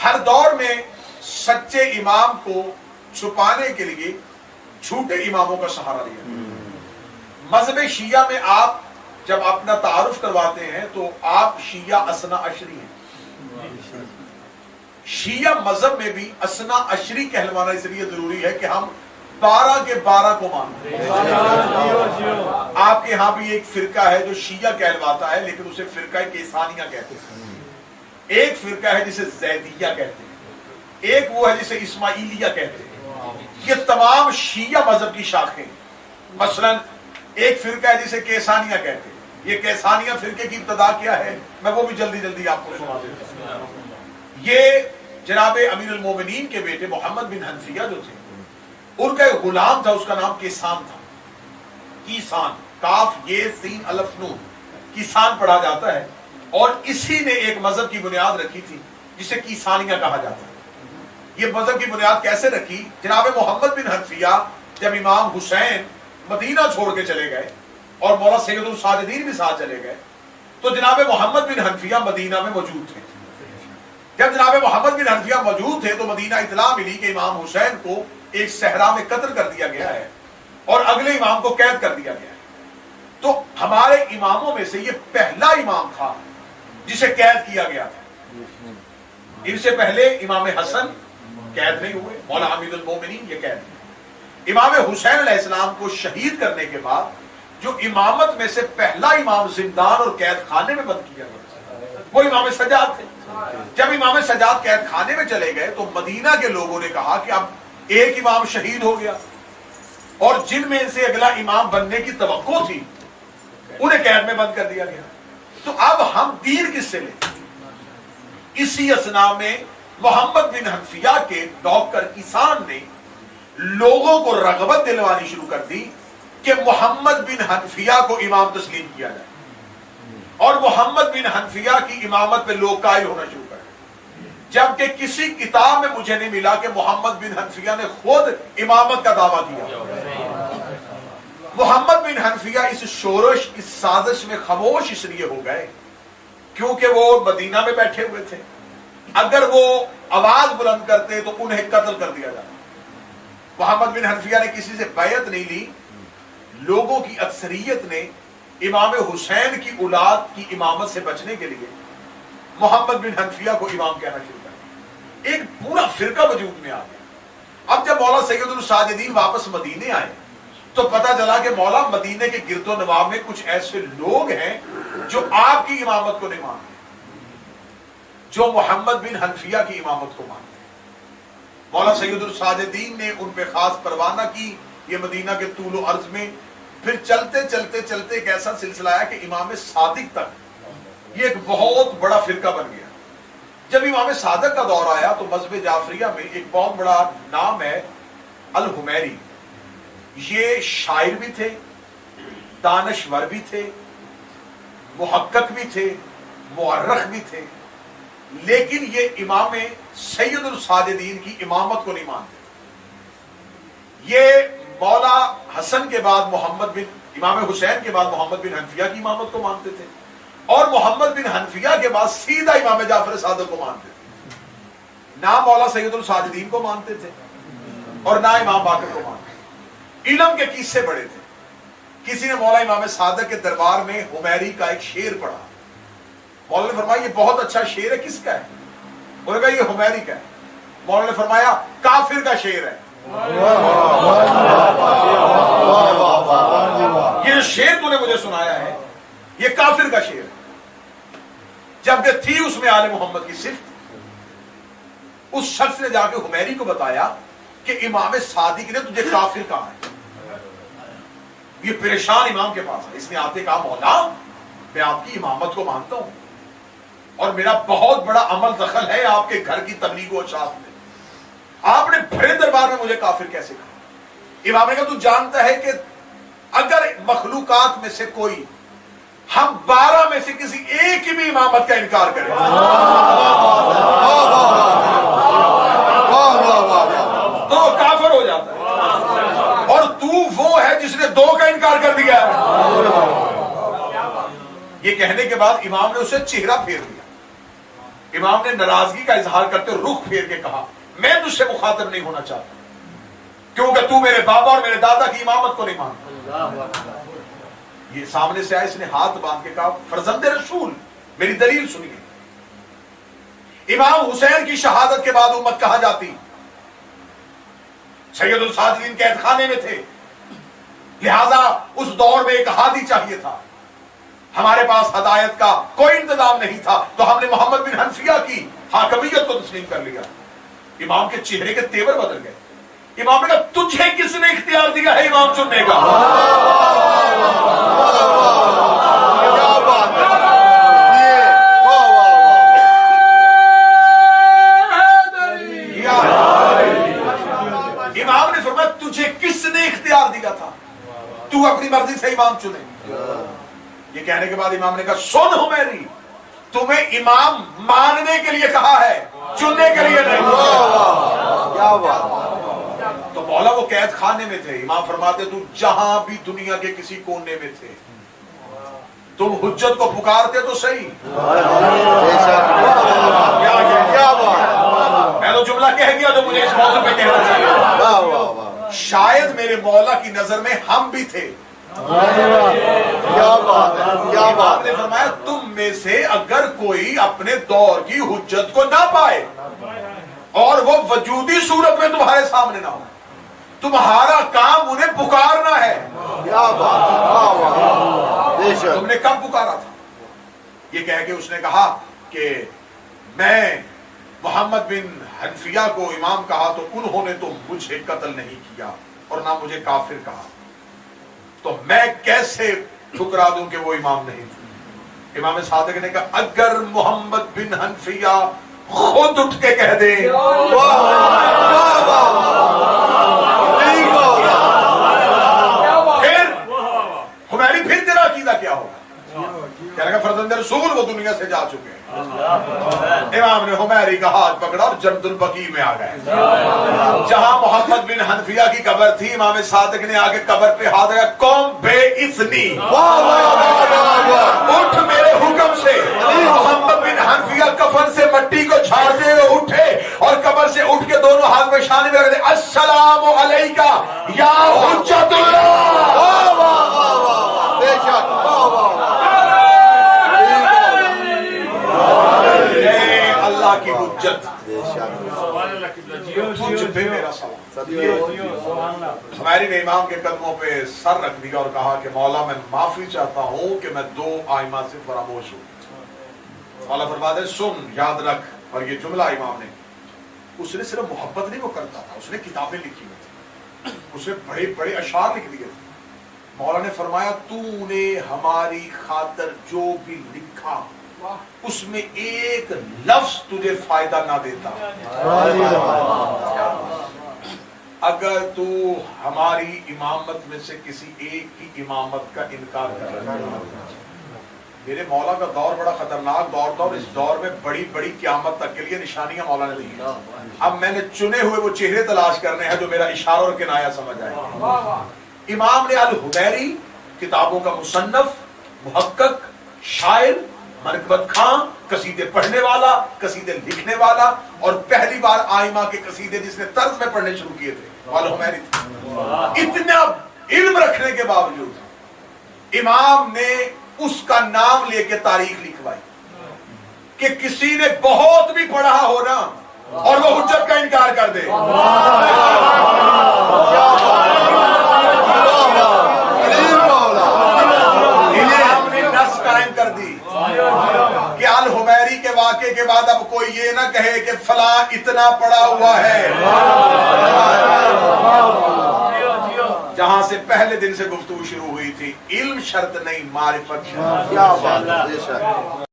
ہر دور میں سچے امام کو چھپانے کے لیے جھوٹے اماموں کا سہارا لیا۔ مذہب شیعہ میں آپ جب اپنا تعارف کرواتے ہیں تو آپ شیعہ اثنا عشری ہیں۔ شیعہ مذہب میں بھی اثنا عشری کہلوانا اس لیے ضروری ہے کہ ہم 12 کے 12 کو مانتے ہیں۔ آپ کے ہاں بھی ایک فرقہ ہے جو شیعہ کہلواتا ہے لیکن اسے فرقہ کیسانیہ کہتے ہیں۔ ایک فرقہ ہے جسے زیدیہ کہتے ہیں، ایک وہ ہے جسے اسماعیلیہ کہتے ہیں۔ یہ تمام شیعہ مذہب کی شاخیں۔ مثلا ایک فرقہ ہے جسے کیسانیہ کہتے ہیں۔ یہ کیسانیہ فرقے کی ابتدا کیا ہے میں وہ بھی جلدی جلدی آپ کو سنا دیتا ہوں۔ یہ جناب امیر المومنین کے بیٹے محمد بن حنفیہ جو تھے، ان کا ایک غلام تھا، اس کا نام کیسان تھا۔ کیسان، کاف یہ سین الف نون، کیسان پڑھا جاتا ہے، اور اسی نے ایک مذہب کی بنیاد رکھی تھی جسے کیسانیہ کہا جاتا ہے۔ یہ مذہب کی بنیاد کیسے رکھی؟ جناب محمد بن حنفیہ جب امام حسین مدینہ چھوڑ کے چلے گئے اور مولا سید الساجدین بھی ساتھ چلے گئے تو جناب محمد بن حنفیہ مدینہ میں موجود تھے۔ جب جناب محمد بن حنفیہ موجود تھے تو مدینہ اطلاع ملی کہ امام حسین کو ایک صحرا میں قتل کر دیا گیا ہے اور اگلے امام کو قید کر دیا گیا ہے۔ تو ہمارے اماموں میں سے یہ پہلا امام تھا جسے قید کیا گیا تھا۔ ان سے پہلے امام حسن قید نہیں ہوئے، مولا امیر المومنین یہ قید ہوئے۔ امام حسین علیہ السلام کو شہید کرنے کے بعد جو امامت میں سے پہلا امام زندان اور قید خانے میں بند کیا گیا وہ امام سجاد تھے۔ جب امام سجاد قید خانے میں چلے گئے تو مدینہ کے لوگوں نے کہا کہ اب ایک امام شہید ہو گیا اور جن میں سے اگلا امام بننے کی توقع تھی انہیں قید میں بند کر دیا گیا۔ تو اب ہم دین کس سے لیں؟ اسی اثنا میں محمد بن حنفیہ کے نوکر کیسان نے لوگوں کو رغبت دلوانی شروع کر دی کہ محمد بن حنفیہ کو امام تسلیم کیا جائے، اور محمد بن حنفیہ کی امامت پہ لوگ قائل ہونا شروع کر دیا، جبکہ کسی کتاب میں مجھے نہیں ملا کہ محمد بن حنفیہ نے خود امامت کا دعویٰ کیا۔ محمد بن حنفیہ اس شورش، اس سازش میں خاموش اس لیے ہو گئے کیونکہ وہ مدینہ میں بیٹھے ہوئے تھے۔ اگر وہ آواز بلند کرتے تو انہیں قتل کر دیا جاتا۔ محمد بن حنفیہ نے کسی سے بیعت نہیں لی۔ لوگوں کی اکثریت نے امام حسین کی اولاد کی امامت سے بچنے کے لیے محمد بن حنفیہ کو امام کہنا شروع کر دیا۔ ایک پورا فرقہ وجود میں آ گیا۔ اب جب مولا سید الساجدین واپس مدینے آئے تو پتہ چلا کہ مولا مدینے کے گرد و نواح میں کچھ ایسے لوگ ہیں جو آپ کی امامت کو نہیں مانتے، جو محمد بن حنفیہ کی امامت کو مانتے ہیں۔ مولا سید الساجدین نے ان پہ خاص پروانہ کی۔ یہ مدینہ کے طول و عرض میں پھر چلتے چلتے چلتے ایک ایسا سلسلہ آیا کہ امام صادق تک یہ ایک بہت بڑا فرقہ بن گیا۔ جب امام صادق کا دور آیا تو مذہب جعفریہ میں ایک بہت بڑا نام ہے الحمیری۔ یہ شاعر بھی تھے، دانشور بھی تھے، محقق بھی تھے، مورخ بھی تھے، لیکن یہ امام سید الساجدین کی امامت کو نہیں مانتے۔ یہ مولا حسن کے بعد محمد بن امام حسین کے بعد محمد بن حنفیہ کی امامت کو مانتے تھے، اور محمد بن حنفیہ کے بعد سیدھا امام جعفر صادق کو مانتے تھے۔ نہ مولا سید الساجدین کو مانتے تھے اور نہ امام باقر کو مانتے تھے۔ علم کے قصے بڑے تھے۔ کسی نے مولا امام صادق کے دربار میں حمیری کا ایک شعر پڑھا۔ مولا نے فرمایا یہ بہت اچھا شعر ہے، کس کا ہے؟ انہوں نے کہا یہ حمیری کا ہے۔ مولا نے فرمایا کافر کا شعر ہے۔ یہ جو شعر تو نے مجھے سنایا ہے یہ کافر کا شعر ہے، جبکہ تھی اس میں آل محمد کی صفت۔ اس شخص نے جا کے حمیری کو بتایا کہ امام صادق نے تجھے کافر کہا ہے۔ یہ پریشان امام کے پاس ہے۔ اس نے آتے کہا مولا میں آپ کی امامت کو مانتا ہوں اور میرا بہت بڑا عمل دخل ہے آپ کے گھر کی تبلیغ و اشاعت میں، آپ نے بڑے دربار میں مجھے کافر کیسے کہا؟ امام نے کہا تو جانتا ہے کہ اگر مخلوقات میں سے کوئی ہم 12 میں سے کسی ایک کی بھی امامت کا انکار کرے تو وہ کافر ہو جاتا ہے، اور تو وہ ہے جس نے 2 کا انکار کر دیا ہے۔ یہ کہنے کے بعد امام نے اسے چہرہ پھیر دیا۔ امام نے ناراضگی کا اظہار کرتے ہوئے رخ پھیر کے کہا میں تجھ سے مخاطب نہیں ہونا چاہتا کیونکہ تو میرے بابا اور میرے دادا کی امامت کو نہیں مانتا. یہ سامنے سے آئے اس نے ہاتھ باندھ کے کہا فرزند رسول میری دلیل سنیے. امام حسین کی شہادت کے بعد امت کہاں جاتی؟ سید الساجدین قید خانے میں تھے، لہذا اس دور میں ایک ہادی چاہیے تھا. ہمارے پاس ہدایت کا کوئی انتظام نہیں تھا تو ہم نے محمد بن حنفیہ کی حاکمیت کو تسلیم کر لیا. امام کے چہرے کے تیور بدل گئے. امام نے کہا تجھے کس نے اختیار دیا ہے امام چننے کا؟ کیا بات ہے. امام نے فرمایا تجھے کس نے اختیار دیا تھا تو اپنی مرضی سے امام چنے؟ یہ کہنے کے بعد امام نے کہا سن حمیری تمہیں امام ماننے کے لیے کہا ہے چننے کے لیے نہیں. کیا بات. تو مولا وہ قید خانے میں تھے. امام فرماتے تو جہاں بھی دنیا کے کسی کونے میں تھے تم حجت کو پکارتے تو صحیح. کیا بات. میں تو جملہ کہہ گیا تو مجھے اس موضوع پہ کہنا چاہیے. شاید میرے مولا کی نظر میں ہم بھی تھے. کیا بات ہے. کیا بات. نے فرمایا تم میں سے اگر کوئی اپنے دور کی حجت کو نہ پائے اور وہ وجودی صورت میں تمہارے سامنے نہ ہو تمہارا کام انہیں پکارنا ہے. کیا بات. تم نے کب پکارا تھا؟ یہ کہہ کے اس نے کہا کہ میں محمد بن حنفیہ کو امام کہا تو انہوں نے تو مجھے قتل نہیں کیا اور نہ مجھے کافر کہا تو میں کیسے ٹھکرا دوں کہ وہ امام نہیں تھے. امام صادق نے کہا اگر محمد بن حنفیہ خود اٹھ کے کہہ دے پھر حمیری پھر تیرا عقیدہ کیا ہوگا؟ کہنے کا فرزند رسول وہ دنیا سے جا چکے ہیں. امام نے حمیری کا ہاتھ پکڑا اور جنت البقیع میں آ گئے جہاں محمد بن حنفیہ کی قبر تھی. امام صادق نے آگے قبر پہ ہاتھ رکھا قوم بے اذنی اٹھ میرے حکم سے. محمد بن حنفیہ کفن سے مٹی کو جھاڑتے ہوئے اٹھے اور قبر سے اٹھ کے دونوں ہاتھ میں شانے میں رکھتے السلام علیکہ یا حجت اللہ. بے شک. اللہ کی حجت بے تجھ پہ میرا سوال. شک. ہماری نے امام کے قدموں پہ سر رکھ دیا اور کہا کہ مولا میں معافی چاہتا ہوں کہ میں دو آئمہ سے فراموش ہوں. مولا فرماتے ہیں سن یاد رکھ. اور یہ جملہ امام نے اس نے صرف محبت نہیں وہ کرتا تھا اس نے کتابیں لکھی ہوئی تھی اس نے بڑے بڑے اشعار لکھ دیے تھے. مولا نے فرمایا تو نے ہماری خاطر جو بھی لکھا اس میں ایک لفظ تجھے فائدہ نہ دیتا. اگر تو ہماری امامت میں سے کسی ایک کی امامت کا انکار کر رہا ہے. میرے مولا کا دور بڑا خطرناک دور تھا اور اس دور میں بڑی بڑی قیامت تک کے لیے نشانیاں مولا نے دی ہیں. اب میں نے چنے ہوئے وہ چہرے تلاش کرنے ہیں جو میرا اشارہ اور کنایہ سمجھ آئے. امام نے الحمیری کتابوں کا مصنف محقق شاعر منقبت خاں قصیدے پڑھنے والا قصیدے لکھنے والا اور پہلی بار آئمہ کے قصیدے جس نے طرز میں پڑھنے شروع کیے تھے الحمیری تھے. اتنا علم رکھنے کے باوجود امام نے اس کا نام لے کے تاریخ لکھوائی کہ کسی نے بہت بھی پڑھا ہو نا اور وہ حجت کا انکار کر دے. امام نے نص قائم کر دی کہ الحمیری کے واقعے کے بعد اب کوئی یہ نہ کہے کہ فلاں اتنا پڑا ہوا ہے. جہاں سے پہلے دن سے گفتگو شروع ہوئی تھی علم شرط نہیں معرفت شرط. کیا بات ہے.